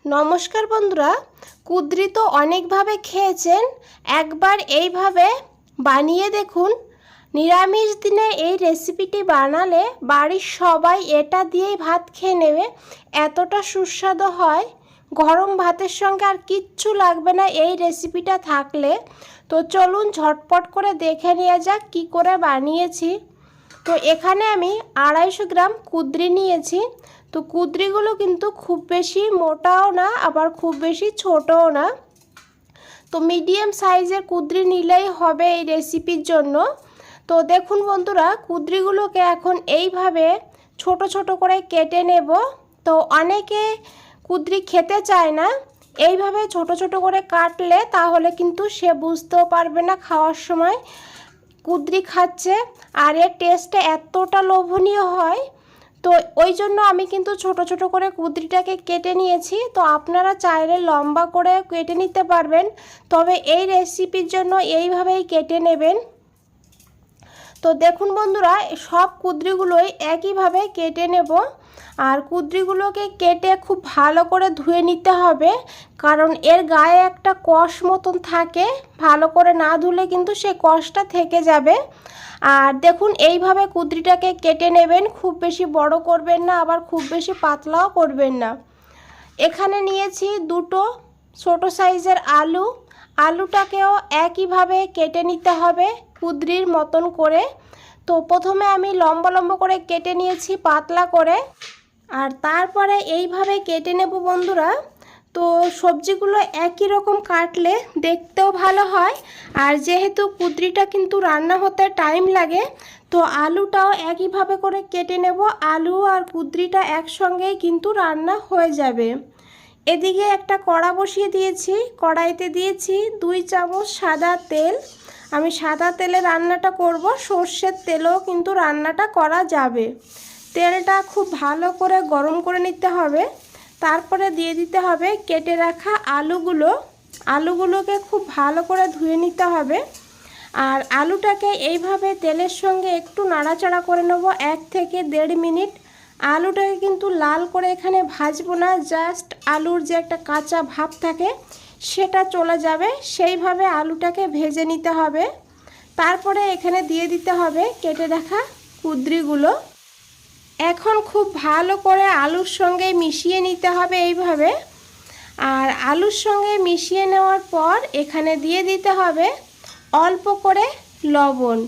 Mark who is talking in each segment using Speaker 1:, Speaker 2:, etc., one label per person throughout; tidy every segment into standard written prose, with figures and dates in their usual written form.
Speaker 1: নমস্কার বন্ধুরা, কুদ্রি তো অনেকভাবে খেয়েছেন। একবার এইভাবে বানিয়ে দেখুন। নিরামিষ দিনে এই রেসিপিটি বানালে বাড়ির সবাই এটা দিয়েই ভাত খেয়ে নেবে। এতটা সুস্বাদু হয়, গরম ভাতের সঙ্গে আর কিচ্ছু লাগবে না এই রেসিপিটা থাকলে। তো চলুন ঝটপট করে দেখে নেওয়া যাক কী করে বানিয়েছি। তো এখানে আমি 250 গ্রাম কুদ্রি নিয়েছি। তো কুদ্রিগুলো কিন্তু খুব বেশি মোটাও না, আবার খুব বেশি ছোটও না। তো মিডিয়াম সাইজের কুদ্রি নিলেই হবে এই রেসিপির জন্য। তো দেখুন বন্ধুরা, কুদ্রিগুলোকে এখন এইভাবে ছোট ছোট করে কেটে নেব। তো অনেকে কুদ্রি খেতে চায় না, এইভাবে ছোট ছোট করে কাটলে তাহলে কিন্তু সে বুঝতেও পারবে না খাওয়ার সময় কুদ্রি খাচ্ছে, আর এর টেস্টটা এতটা লোভনীয় হয়। তো ওই জন্য আমি কিন্তু ছোট ছোট করে কুদ্রিটাকে কেটে নিয়েছি। তো আপনারা চাইলে লম্বা করে কেটে নিতে পারবেন, তবে এই রেসিপির জন্য এইভাবেই কেটে নেবেন। তো দেখুন বন্ধুরা, সব কুদ্রিগুলোই একইভাবে কেটে নেব। আর কুদ্রিগুলোকে কেটে খুব ভালো করে ধুয়ে নিতে হবে, কারণ এর গায়ে একটা কষ মতন থাকে। ভালো করে না ধুলে কিন্তু সেই কষটা থেকে যাবে। আর দেখুন এইভাবে কুদ্রিটাকে কেটে নেবেন, খুব বেশি বড় করবেন না, আবার খুব বেশি পাতলাও করবেন না। এখানে নিয়েছি দুটো ছোট সাইজের আলু। আলুটাকেও একইভাবে কেটে নিতে হবে কুদ্রির মতন করে। তো প্রথমে আমি লম্বা লম্বা করে কেটে নিয়েছি পাতলা করে, আর তারপরে এইভাবে কেটে নেব বন্ধুরা। তো সবজিগুলো একই রকম কাটলে দেখতেও ভালো হয়, আর যেহেতু কুদ্রিটা কিন্তু রান্না হতে টাইম লাগে, তো আলুটাও একইভাবে করে কেটে নেব। আলু আর কুদ্রিটা একসঙ্গেই কিন্তু রান্না হয়ে যাবে। এদিকে একটা কড়া বসিয়ে দিয়েছি, কড়াইতে দিয়েছি 2 চামচ সাদা তেল। আমি সাদা তেলে রান্নাটা করব, সর্ষের তেলেও কিন্তু রান্নাটা করা যাবে। তেলটা খুব ভালো করে গরম করে নিতে হবে। তারপরে দিয়ে দিতে হবে কেটে রাখা আলুগুলোকে খুব ভালো করে ধুয়ে নিতে হবে। আর আলুটাকে এইভাবে তেলের সঙ্গে একটু নাড়াচাড়া করে নেব 1 থেকে 1.5 মিনিট। আলুটাকে কিন্তু লাল করে এখানে ভাজবো না, জাস্ট আলুর যে একটা কাঁচা ভাব থাকে সেটা চলে যাবে, সেইভাবে আলুটাকে ভেজে নিতে হবে। তারপরে এখানে দিয়ে দিতে হবে কেটে রাখা কুদ্রিগুলো। এখন খুব ভালো করে আলুর সঙ্গে মিশিয়ে নিতে হবে এইভাবে। আর আলুর সঙ্গে মিশিয়ে নেওয়ার পর এখানে দিয়ে দিতে হবে অল্প করে লবণ,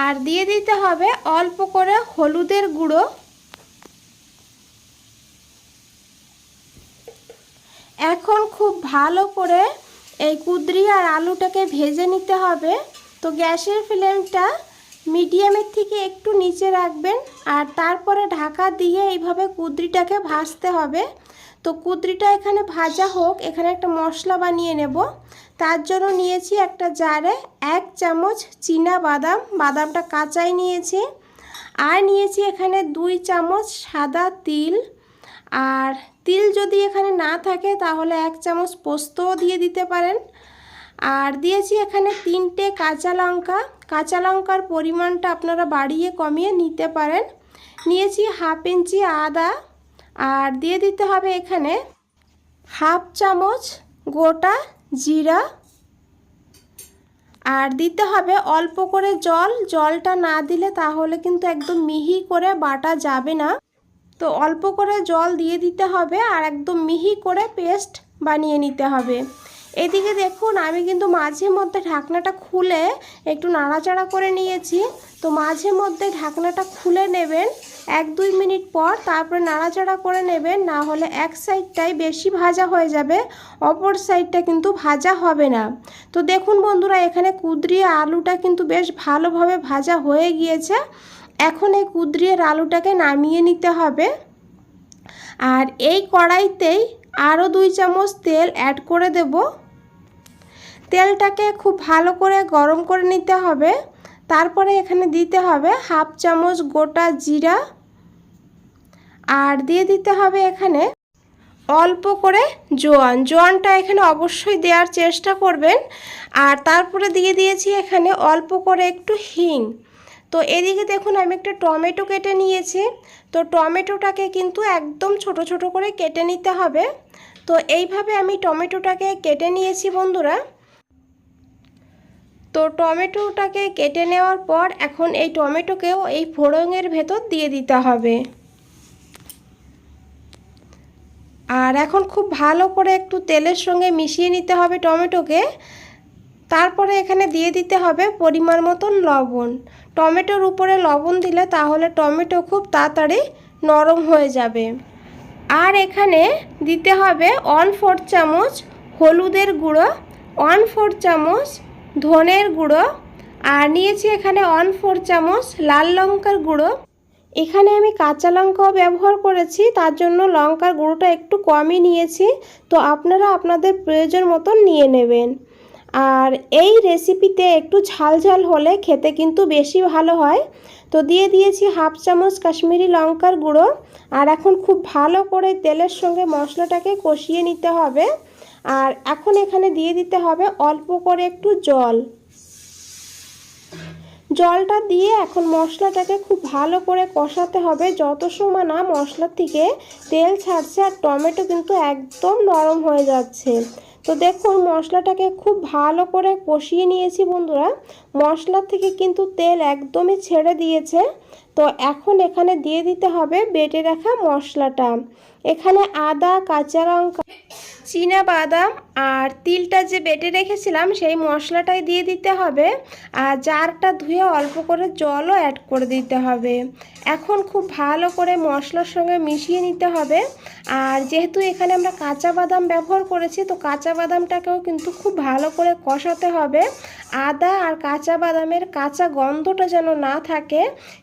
Speaker 1: আর দিয়ে দিতে হবে অল্প করে হলুদের গুঁড়ো। এখন খুব ভালো করে এই কুদ্রি আর আলুটাকে ভেজে নিতে হবে। তো গ্যাসের ফ্লেমটা মিডিয়ামের থেকে একটু নিচে রাখবেন, আর তারপরে ঢাকা দিয়ে এইভাবে কুদ্রিটাকে ভাজতে হবে। তো কুদ্রিটা এখানে ভাজা হোক, এখানে একটা মশলা বানিয়ে নেব। তার জন্য নিয়েছি একটা জারে 1 চামচ বাদামটা কাঁচাই নিয়েছি। আর নিয়েছি এখানে 2 চামচ সাদা তিল। আর তিল যদি এখানে না থাকে তাহলে 1 চামচ পোস্তও দিয়ে দিতে পারেন। আর দিয়েছি এখানে 3টে কাঁচা লঙ্কার পরিমাণটা আপনারা বাড়িয়ে কমিয়ে নিতে পারেন। নিয়েছি 1/2 ইঞ্চি আদা। আর দিয়ে দিতে হবে এখানে 1/2 চামচ গোটা জিরা। আর দিতে হবে অল্প করে জলটা না দিলে তাহলে কিন্তু একদম মিহি করে বাটা যাবে না। তো অল্প করে জল দিয়ে দিতে হবে, আর একদম মিহি করে পেস্ট বানিয়ে নিতে হবে। এদিকে দেখুন আমি কিন্তু মাঝে মধ্যে ঢাকনাটা খুলে একটু নাড়াচাড়া করে নিয়েছি। তো মাঝে মধ্যে ঢাকনাটা খুলে নেবেন 1-2 মিনিট পর, তারপরে নাড়াচাড়া করে নেবেন, না হলে এক সাইডটাই বেশি ভাজা হয়ে যাবে, অপর সাইডটা কিন্তু ভাজা হবে না। তো দেখুন বন্ধুরা, এখানে কুদ্রি আলুটা কিন্তু বেশ ভালোভাবে ভাজা হয়ে গিয়েছে। এখন এই কুদ্রি আর আলুটাকে নামিয়ে নিতে হবে। আর এই কড়াইতেই আরও 2 চামচ তেল অ্যাড করে দেব। তেলটাকে খুব ভালো করে গরম করে নিতে হবে। তারপরে এখানে দিতে হবে 1/2 চামচ গোটা জিরা। আর দিয়ে দিতে হবে এখানে অল্প করে জোয়ানটা এখানে অবশ্যই দেওয়ার চেষ্টা করবেন। আর তারপরে দিয়ে দিয়েছি এখানে অল্প করে একটু হিং। তো এদিকে দেখুন আমি একটা টমেটো কেটে নিয়েছি। তো টমেটোটাকে কিন্তু একদম ছোট ছোট করে কেটে নিতে হবে। তো এইভাবে আমি টমেটোটাকে কেটে নিয়েছি বন্ধুরা। তো টমেটোটাকে কেটে নেওয়ার পর এখন এই টমেটোকেও এই ফোড়নের ভেতর দিয়ে দিতে হবে। আর এখন খুব ভালো করে একটু তেলের সঙ্গে মিশিয়ে নিতে হবে টমেটোকে। তারপরে এখানে দিয়ে দিতে হবে পরিমাণ মতন লবণ। টমেটোর উপরে লবণ দিলে তাহলে টমেটো খুব তাড়াতাড়ি নরম হয়ে যাবে। আর এখানে দিতে হবে 1/4 চামচ হলুদের গুঁড়ো, 1/4 চামচ ধনের গুঁড়ো, আর নিয়েছি এখানে 1/4 চামচ লাল লঙ্কার গুঁড়ো। এখানে আমি কাঁচা লঙ্কাও ব্যবহার করেছি, তার জন্য লঙ্কার গুঁড়োটা একটু কমই নিয়েছি। তো আপনারা আপনাদের প্রয়োজন মতন নিয়ে নেবেন। আর এই রেসিপিতে একটু ঝাল ঝাল হলে খেতে কিন্তু বেশি ভালো হয়। তো দিয়ে দিয়েছি 1/2 চামচ কাশ্মীরি লঙ্কার গুঁড়ো। আর এখন খুব ভালো করে তেলের সঙ্গে মশলাটাকে কষিয়ে নিতে হবে। আর এখন এখানে দিয়ে দিতে হবে অল্প করে একটু জল। জলটা দিয়ে এখন মশলাটাকে খুব ভালো করে কষাতে হবে যত সময় না মশলা থেকে তেল ছাড়ছে আর টমেটো কিন্তু একদম নরম হয়ে যাচ্ছে। তো দেখুন মশলাটাকে খুব ভালো করে কষিয়ে নিয়েছি বন্ধুরা। মশলা থেকে কিন্তু তেল একদমই ছেড়ে দিয়েছে। তো এখন এখানে দিয়ে দিতে হবে বেটে রাখা মশলাটা। এখানে আদা, কাঁচা লঙ্কা, চীনা বাদাম আর তিলটা যে বেটে রেখেছিলাম সেই মশলাটাই দিয়ে দিতে হবে। আর জারটা ধুয়ে অল্প করে জলও অ্যাড করে দিতে হবে। এখন খুব ভালো করে মশলার সঙ্গে মিশিয়ে নিতে হবে। আর যেহেতু এখানে আমরা কাঁচা বাদাম ব্যবহার করেছি, তো কাঁচা বাদামটাকেও কিন্তু খুব ভালো করে কষাতে হবে। আদা আর কাঁচা বাদামের কাঁচা গন্ধটা যেন না থাকে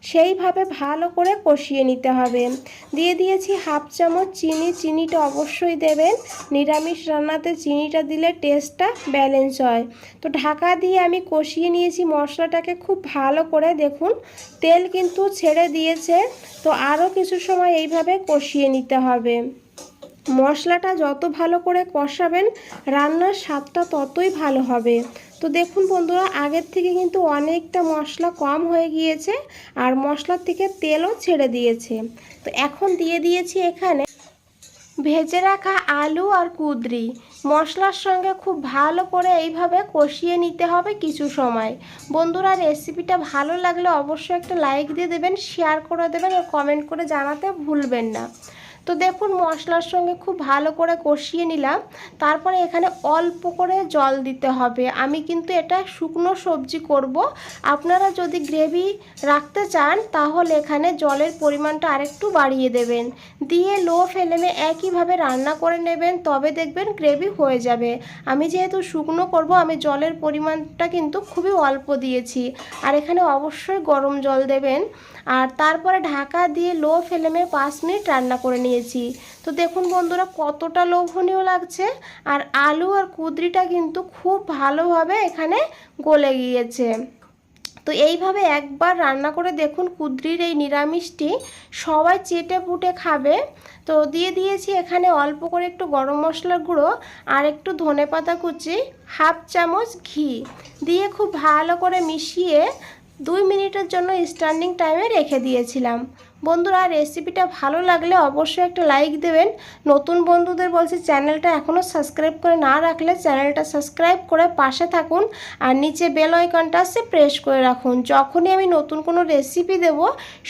Speaker 1: সেইভাবে ভালো করে কষিয়ে নিতে হবে। দিয়ে দিয়েছি 1/2 চামচ চিনি। চিনিটা অবশ্যই দেবেন, নিরামিষ রান্নাতে চিনিটা দিলে টেস্টটা ব্যালেন্স হয়। তো ঢাকা দিয়ে আমি কষিয়ে নিয়েছি মশলাটাকে খুব ভালো করে। দেখুন তেল কিন্তু ছেড়ে দিয়েছে। তো আরও কিছু সময় এইভাবে কষিয়ে নিতে হবে। মশলাটা যত ভালো করে কষাবেন রান্নার স্বাদটা ততই ভালো হবে। তো দেখুন বন্ধুরা আগের থেকে কিন্তু অনেকটা মশলা কম হয়ে গিয়েছে আর মশলার থেকে তেলও ছেড়ে দিয়েছে। তো এখন দিয়ে দিয়েছি এখানে ভেজে রাখা আলু আর কুঁদরি। মশলার সঙ্গে খুব ভালো করে এইভাবে কষিয়ে নিতে হবে কিছু সময়। বন্ধুরা রেসিপিটা ভালো লাগলে অবশ্যই একটা লাইক দিয়ে দেবেন, শেয়ার করে দেবেন আর কমেন্ট করে জানাতে ভুলবেন না। তো দেখুন মশলার সঙ্গে খুব ভালো করে কষিয়ে নিলাম। তারপরে এখানে অল্প করে জল দিতে হবে। আমি কিন্তু এটা শুকনো সবজি করব। আপনারা যদি গ্রেভি রাখতে চান তাহলে এখানে জলের পরিমাণটা আরেকটু বাড়িয়ে দেবেন। দিয়ে লো ফ্লেমে একইভাবে রান্না করে নেবেন, তবে দেখবেন গ্রেভি হয়ে যাবে। আমি যেহেতু শুকনো করব আমি জলের পরিমাণটা কিন্তু খুবই অল্প দিয়েছি। আর এখানে অবশ্যই গরম জল দেবেন। আর তারপরে ঢাকা দিয়ে লো ফ্লেমে 5 মিনিট রান্না করে নিয়েছি। তো দেখুন বন্ধুরা কতটা লোভনীয় লাগছে। আর আলু আর কুঁদরিটা কিন্তু খুব ভালোভাবে এখানে গলে গিয়েছে। তো এইভাবে একবার রান্না করে দেখুন কুঁদরির এই নিরামিষটি সবাই চেটে পুটে খাবে। তো দিয়ে দিয়েছি এখানে অল্প করে একটু গরম মশলার গুঁড়ো আর একটু ধনেপাতা কুচি, 1/2 চামচ ঘি দিয়ে খুব ভালো করে মিশিয়ে 2 মিনিটের জন্য স্ট্যান্ডিং টাইমে রেখে দিয়েছিলাম। বন্ধুরা রেসিপিটা ভালো লাগলে অবশ্যই একটা লাইক দেবেন। নতুন বন্ধুদের বলছি চ্যানেলটা এখনও সাবস্ক্রাইব করে না রাখলে চ্যানেলটা সাবস্ক্রাইব করে পাশে থাকুন আর নিচে বেল আইকনটা আছে প্রেস করে রাখুন। যখনই আমি নতুন কোনো রেসিপি দেব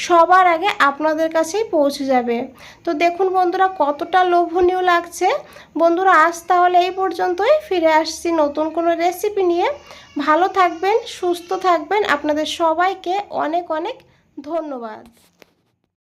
Speaker 1: সবার আগে আপনাদের কাছেই পৌঁছে যাবে। তো দেখুন বন্ধুরা কতটা লোভনীয় লাগছে। বন্ধুরা আজ তাহলে এই পর্যন্তই, ফিরে আসছি নতুন কোনো রেসিপি নিয়ে। ভালো থাকবেন, সুস্থ থাকবেন। আপনাদের সবাইকে অনেক অনেক ধন্যবাদ।